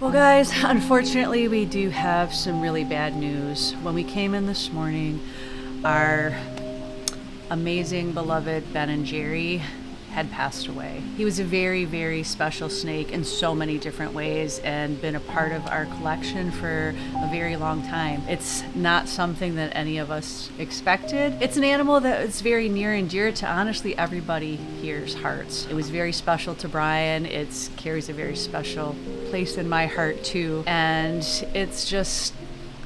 Well guys, unfortunately we do have some really bad news. When we came in this morning, our amazing beloved Ben and Jerry had passed away. He was a very, very special snake in so many different ways and been a part of our collection for a very long time. It's not something that any of us expected. It's an animal that is very near and dear to honestly everybody here's hearts. It was very special to Brian. It carries a very special place in my heart too. And it's just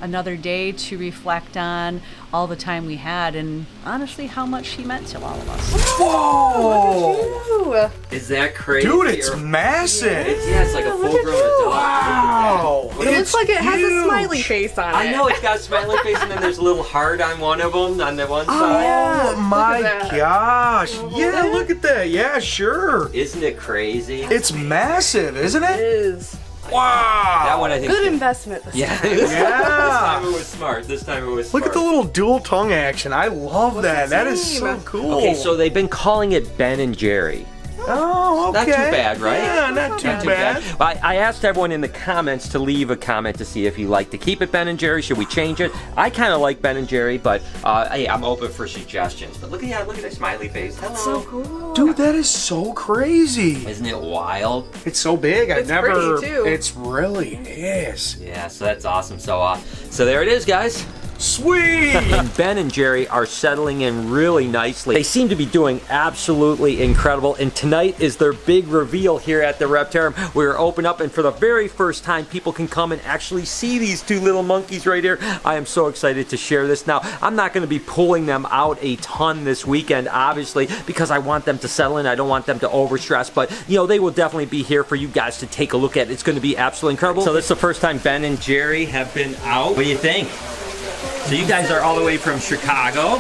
another day to reflect on all the time we had and honestly how much he meant to all of us. Whoa! Is that crazy? Dude, it's massive. It's like a full-grown adult. Wow. It looks like it has a smiley face on it. I know, it's got a smiley face and then there's a little heart on one of them on the one side. Oh my Look at that. gosh. Yeah, look at that. Yeah, sure. Isn't it crazy? It's massive, isn't It it? is. Wow. That one I think. Good investment this Yeah. time. This time Yeah. it was smart. This time it was smart. Look at the little dual tongue action. I love What's that. its That is name? so cool. Okay, so they've been calling it Ben and Jerry. Oh, okay. Not too bad, right? Yeah, not too bad. I asked everyone in the comments to leave a comment to see if you like to keep it Ben and Jerry. Should we change it? I kind of like Ben and Jerry, but hey, I'm open for suggestions. But look at that smiley face. Hello. So cool. Dude, that is so crazy. Isn't it wild? It's so big. It's pretty, too. It's really is. Yeah, so that's awesome. So there it is, guys. Sweet. And Ben and Jerry are settling in really nicely. They seem to be doing absolutely incredible, and tonight is their big reveal here at the Reptarium. We're open up, and for the very first time, people can come and actually see these two little monkeys right here. I am so excited to share this. Now, I'm not going to be pulling them out a ton this weekend, obviously, because I want them to settle in. I don't want them to overstress, but, you know, they will definitely be here for you guys to take a look at. It's going to be absolutely incredible. So this is the first time Ben and Jerry have been out. What do you think? So you guys are all the way from Chicago,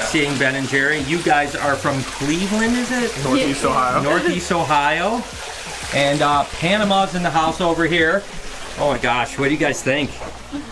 seeing Ben and Jerry. You guys are from Cleveland, is it? Northeast Ohio. Northeast Ohio. And Panama's in the house over here. Oh my gosh, what do you guys think?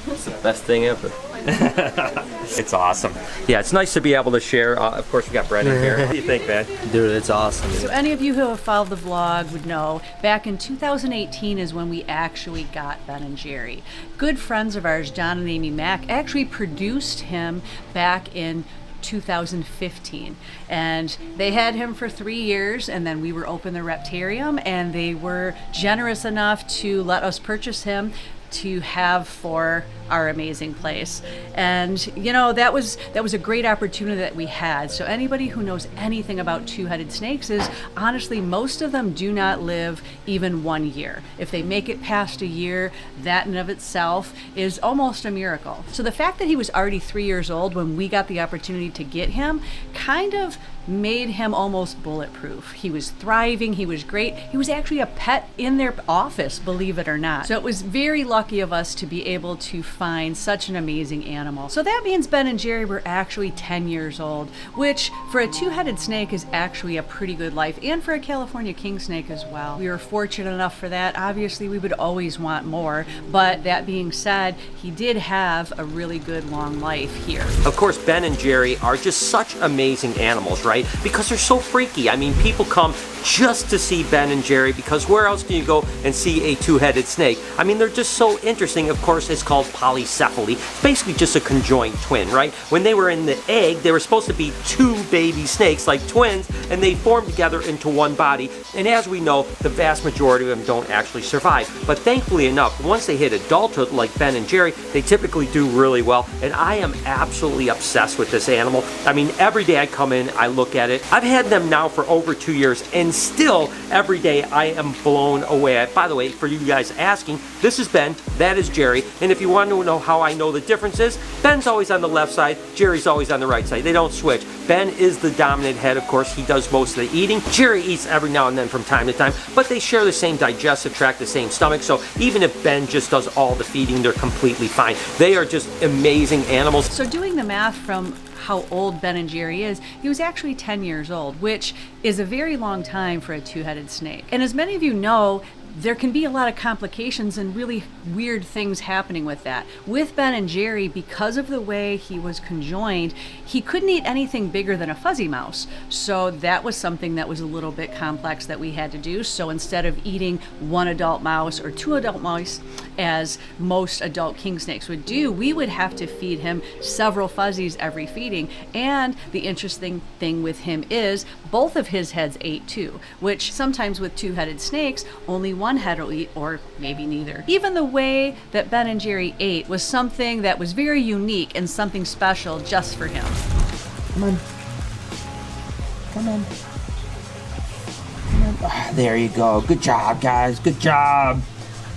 It's the best thing ever. It's awesome. Yeah, it's nice to be able to share. Of course, we got Brennan here. What do you think, man? Dude, it's awesome. So any of you who have followed the vlog would know back in 2018 is when we actually got Ben and Jerry. Good friends of ours, John and Amy Mack, actually produced him back in 2015, and they had him for 3 years, and then we were open the Reptarium, and they were generous enough to let us purchase him to have for our amazing place. And you know, that was a great opportunity that we had. So anybody who knows anything about two-headed snakes is honestly most of them do not live even 1 year. If they make it past a year, that in of itself is almost a miracle. So the fact that he was already 3 years old when we got the opportunity to get him kind of made him almost bulletproof. He was thriving, he was great. He was actually a pet in their office, believe it or not. So it was very lucky of us to be able to find such an amazing animal. So that means Ben and Jerry were actually 10 years old, which for a two-headed snake is actually a pretty good life, and for a California kingsnake as well. We were fortunate enough for that. Obviously, we would always want more, but that being said, he did have a really good long life here. Of course, Ben and Jerry are just such amazing animals, right? Because they're so freaky. I mean, people come just to see Ben and Jerry because where else can you go and see a two-headed snake? I mean, they're just so interesting. Of course, it's called polycephaly. It's basically just a conjoined twin, right? When they were in the egg, they were supposed to be two baby snakes, like twins, and they formed together into one body. And as we know, the vast majority of them don't actually survive. But thankfully enough, once they hit adulthood, like Ben and Jerry, they typically do really well. And I am absolutely obsessed with this animal. I mean, every day I come in, I look at it. I've had them now for over 2 years, and still every day I am blown away. By the way, for you guys asking, this is Ben, that is Jerry, and if you want to know how I know the differences, Ben's always on the left side, Jerry's always on the right side. They don't switch. Ben is the dominant head, of course. He does most of the eating. Jerry eats every now and then from time to time, but they share the same digestive tract, the same stomach, so even if Ben just does all the feeding, they're completely fine. They are just amazing animals. So doing the math from how old Ben and Jerry is, he was actually 10 years old, which is a very long time for a two-headed snake. And as many of you know, there can be a lot of complications and really weird things happening with that. With Ben and Jerry, because of the way he was conjoined, he couldn't eat anything bigger than a fuzzy mouse. So that was something that was a little bit complex that we had to do. So instead of eating one adult mouse or two adult mice, as most adult king snakes would do, we would have to feed him several fuzzies every feeding. And the interesting thing with him is both of his heads ate too, which sometimes with two-headed snakes, only one head will eat, or maybe neither. Even the way that Ben and Jerry ate was something that was very unique and something special just for him. Come on. Come on. Come on. Ah, there you go. Good job, guys. Good job.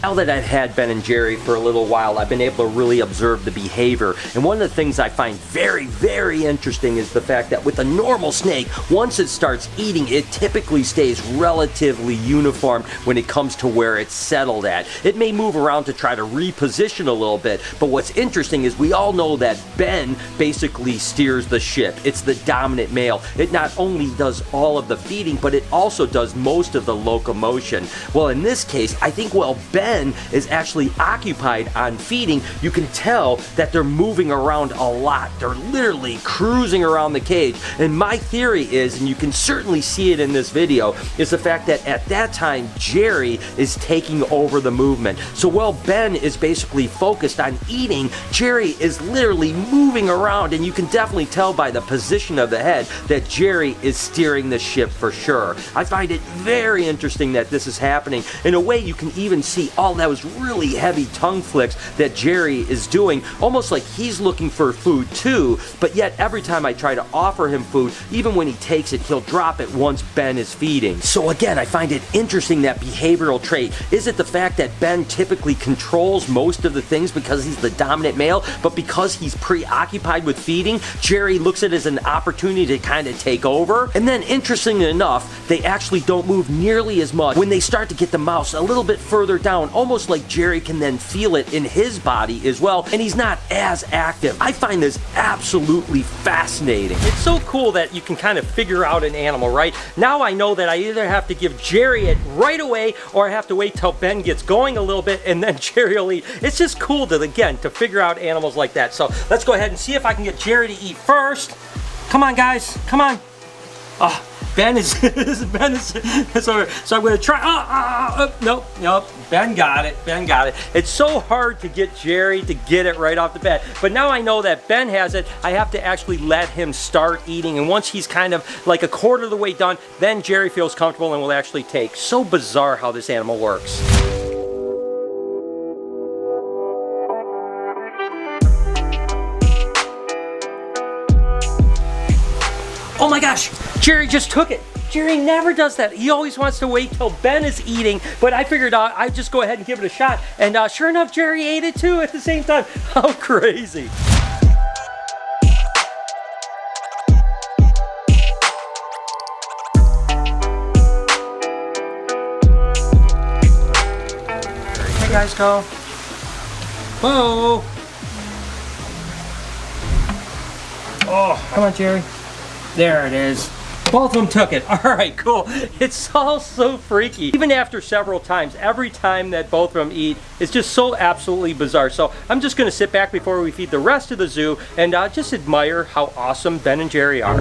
Now that I've had Ben and Jerry for a little while, I've been able to really observe the behavior. And one of the things I find very, very interesting is the fact that with a normal snake, once it starts eating, it typically stays relatively uniform when it comes to where it's settled at. It may move around to try to reposition a little bit, but what's interesting is we all know that Ben basically steers the ship. It's the dominant male. It not only does all of the feeding, but it also does most of the locomotion. Well, in this case, I think while Ben is actually occupied on feeding, you can tell that they're moving around a lot. They're literally cruising around the cage. And my theory is, and you can certainly see it in this video, is the fact that at that time, Jerry is taking over the movement. So while Ben is basically focused on eating, Jerry is literally moving around, and you can definitely tell by the position of the head that Jerry is steering the ship for sure. I find it very interesting that this is happening. In a way, you can even see all those really heavy tongue flicks that Jerry is doing, almost like he's looking for food too, but yet every time I try to offer him food, even when he takes it, he'll drop it once Ben is feeding. So again, I find it interesting, that behavioral trait. Is it the fact that Ben typically controls most of the things because he's the dominant male, but because he's preoccupied with feeding, Jerry looks at it as an opportunity to kind of take over? And then interestingly enough, they actually don't move nearly as much when they start to get the mouse a little bit further down, almost like Jerry can then feel it in his body as well, and he's not as active. I find this absolutely fascinating. It's so cool that you can kind of figure out an animal, right? Now I know that I either have to give Jerry it right away, or I have to wait till Ben gets going a little bit and then Jerry will eat. It's just cool to, again, to figure out animals like that. So let's go ahead and see if I can get Jerry to eat first. Come on, guys, come on. Oh, Ben is, Ben is over. So I'm going to try, nope, Ben got it, It's so hard to get Jerry to get it right off the bat, but now I know that Ben has it. I have to actually let him start eating, and once he's kind of like a quarter of the way done, then Jerry feels comfortable and will actually take. So bizarre how this animal works. Oh my gosh, Jerry just took it. Jerry never does that. He always wants to wait till Ben is eating, but I figured I'd just go ahead and give it a shot. And sure enough, Jerry ate it too at the same time. How crazy. Hey guys, go. Whoa. Oh, come on, Jerry. There it is. Both of them took it. All right, cool. It's all so freaky. Even after several times, every time that both of them eat, it's just so absolutely bizarre. So I'm just gonna sit back before we feed the rest of the zoo and just admire how awesome Ben and Jerry are.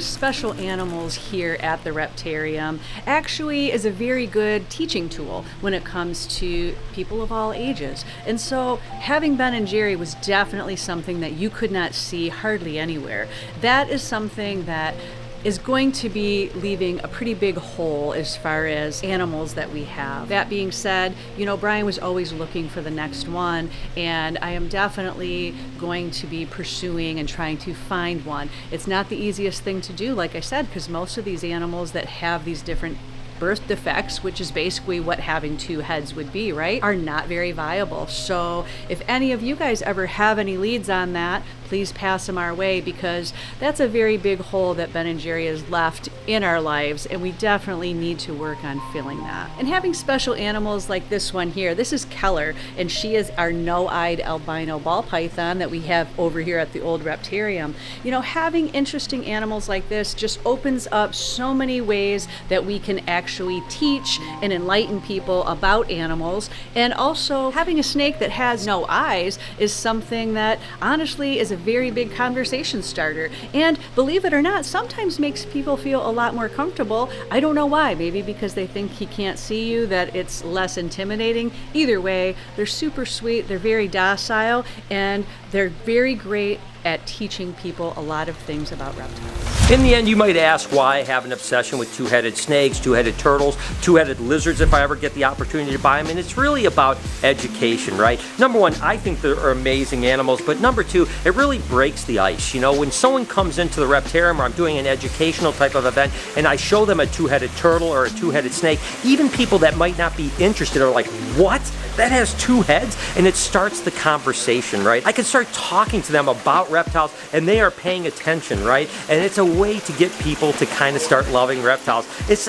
Special animals here at the Reptarium actually is a very good teaching tool when it comes to people of all ages. And so having Ben and Jerry was definitely something that you could not see hardly anywhere. That is something that is going to be leaving a pretty big hole as far as animals that we have. That being said, you know, Brian was always looking for the next one, and I am definitely going to be pursuing and trying to find one. It's not the easiest thing to do, like I said, because most of these animals that have these different birth defects, which is basically what having two heads would be, right, are not very viable. So if any of you guys ever have any leads on that, please pass them our way, because that's a very big hole that Ben and Jerry has left in our lives, and we definitely need to work on filling that. And having special animals like this one here, this is Keller, and she is our no-eyed albino ball python that we have over here at the old Reptarium. You know, having interesting animals like this just opens up so many ways that we can actually teach and enlighten people about animals. And also having a snake that has no eyes is something that honestly is a very big conversation starter, and believe it or not, sometimes makes people feel a lot more comfortable. I don't know why, maybe because they think he can't see you, that it's less intimidating. Either way, they're super sweet, they're very docile, and they're very great at teaching people a lot of things about reptiles. In the end, you might ask why I have an obsession with two-headed snakes, two-headed turtles, two-headed lizards if I ever get the opportunity to buy them, and it's really about education, right? Number one, I think they're amazing animals, but number two, it really breaks the ice. You know, when someone comes into the Reptarium or I'm doing an educational type of event and I show them a two-headed turtle or a two-headed snake, even people that might not be interested are like, what? That has two heads? And it starts the conversation, right? I can start talking to them about reptiles and they are paying attention, right? And it's a way to get people to kind of start loving reptiles. It's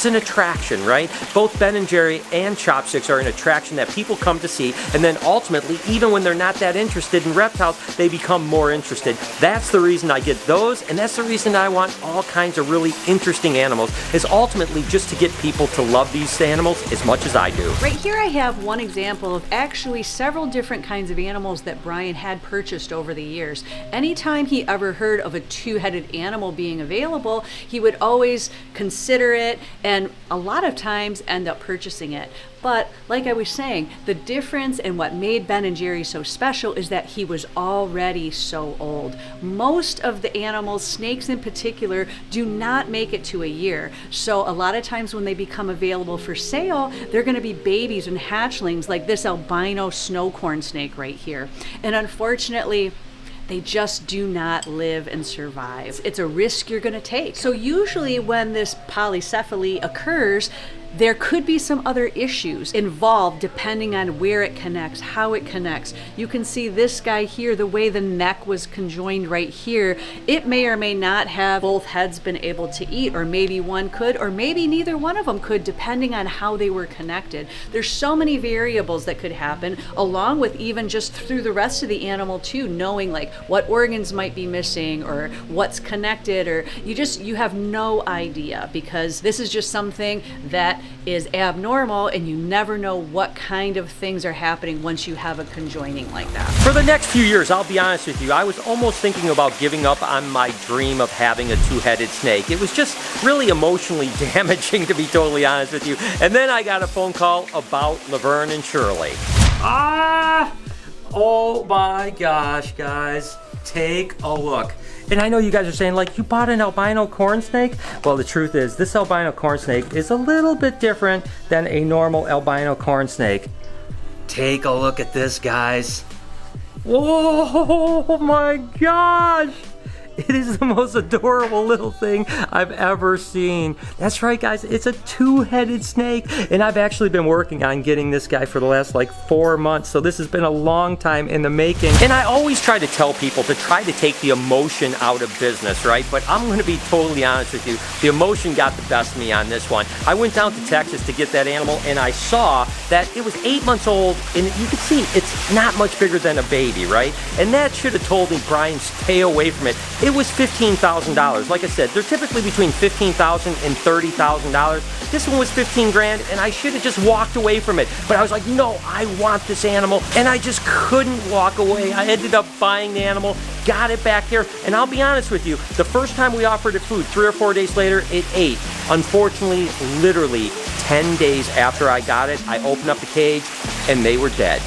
an attraction, right? Both Ben and Jerry and Chopsticks are an attraction that people come to see, and then ultimately, even when they're not that interested in reptiles, they become more interested. That's the reason I get those, and that's the reason I want all kinds of really interesting animals, is ultimately just to get people to love these animals as much as I do. Right here I have one example of actually several different kinds of animals that Brian had purchased over the years. Anytime he ever heard of a two-headed animal being available, he would always consider it and a lot of times end up purchasing it. But like I was saying, the difference and what made Ben and Jerry so special is that he was already so old. Most of the animals, snakes in particular, do not make it to a year. So a lot of times when they become available for sale, they're going to be babies and hatchlings like this albino snow corn snake right here. And unfortunately, they just do not live and survive. It's a risk you're going to take. So usually when this polycephaly occurs, there could be some other issues involved depending on where it connects, how it connects. You can see this guy here, the way the neck was conjoined right here, it may or may not have both heads been able to eat, or maybe one could, or maybe neither one of them could, depending on how they were connected. There's so many variables that could happen, along with even just through the rest of the animal too, knowing like what organs might be missing or what's connected, or you have no idea, because this is just something that is abnormal, and you never know what kind of things are happening once you have a conjoining like that. For the next few years, I'll be honest with you, I was almost thinking about giving up on my dream of having a two-headed snake. It was just really emotionally damaging, to be totally honest with you. And then I got a phone call about Laverne and Shirley. Oh my gosh, guys, take a look. And I know you guys are saying, like, you bought an albino corn snake? Well, the truth is, this albino corn snake is a little bit different than a normal albino corn snake. Take a look at this, guys. Whoa, my gosh! It is the most adorable little thing I've ever seen. That's right, guys, it's a two-headed snake, and I've actually been working on getting this guy for the last like 4 months, so this has been a long time in the making. And I always try to tell people to try to take the emotion out of business, right? But I'm gonna be totally honest with you, the emotion got the best of me on this one. I went down to Texas to get that animal, and I saw that it was 8 months old, and you can see it's not much bigger than a baby, right? And that should have told me, Brian, stay away from it. It was $15,000. Like I said, they're typically between $15,000 and $30,000. This one was 15 grand, and I should have just walked away from it. But I was like, no, I want this animal, and I just couldn't walk away. I ended up buying the animal, got it back here, and I'll be honest with you, the first time we offered it food, 3 or 4 days later, it ate. Unfortunately, literally 10 days after I got it, I opened up the cage, and they were dead.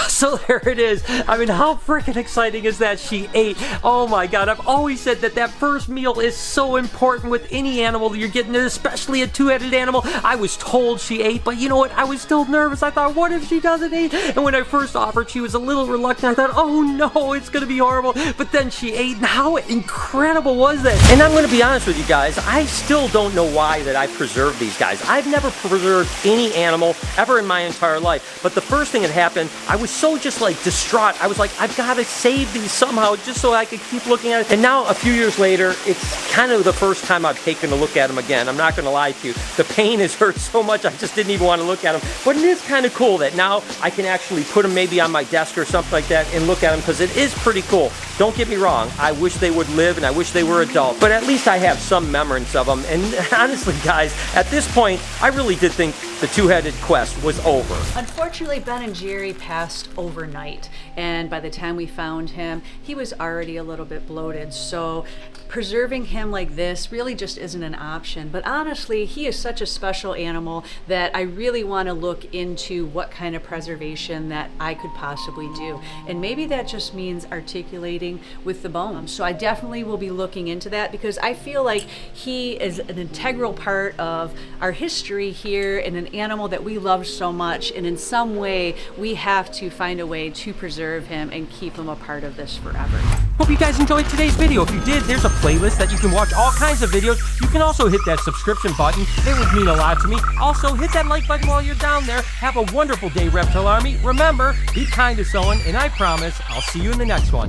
So there it is. I mean, how freaking exciting is that she ate? Oh my God, I've always said that that first meal is so important with any animal that you're getting, especially a two-headed animal. I was told she ate, but you know what? I was still nervous. I thought, what if she doesn't eat? And when I first offered, she was a little reluctant. I thought, oh no, it's gonna be horrible. But then she ate, and how incredible was that? And I'm gonna be honest with you guys, I still don't know why that I preserved these guys. I've never preserved any animal ever in my entire life. But the first thing that happened, I was so so just like distraught. I was like, I've got to save these somehow just so I could keep looking at it. And now a few years later, it's kind of the first time I've taken a look at them again. I'm not going to lie to you. The pain has hurt so much I just didn't even want to look at them. But it is kind of cool that now I can actually put them maybe on my desk or something like that and look at them, because it is pretty cool. Don't get me wrong, I wish they would live and I wish they were adults, but at least I have some remembrance of them. And honestly, guys, at this point, I really did think the two-headed quest was over. Unfortunately, Ben and Jerry passed overnight, and by the time we found him, he was already a little bit bloated, so preserving him like this really just isn't an option. But honestly, he is such a special animal that I really want to look into what kind of preservation that I could possibly do. And maybe that just means articulating with the bones. So I definitely will be looking into that, because I feel like he is an integral part of our history here and an animal that we love so much. And in some way, we have to find a way to preserve him and keep him a part of this forever. Hope you guys enjoyed today's video. If you did, there's a playlist that you can watch all kinds of videos. You can also hit that subscription button. It would mean a lot to me. Also, hit that like button while you're down there. Have a wonderful day, Reptile Army. Remember, be kind to someone, and I promise I'll see you in the next one.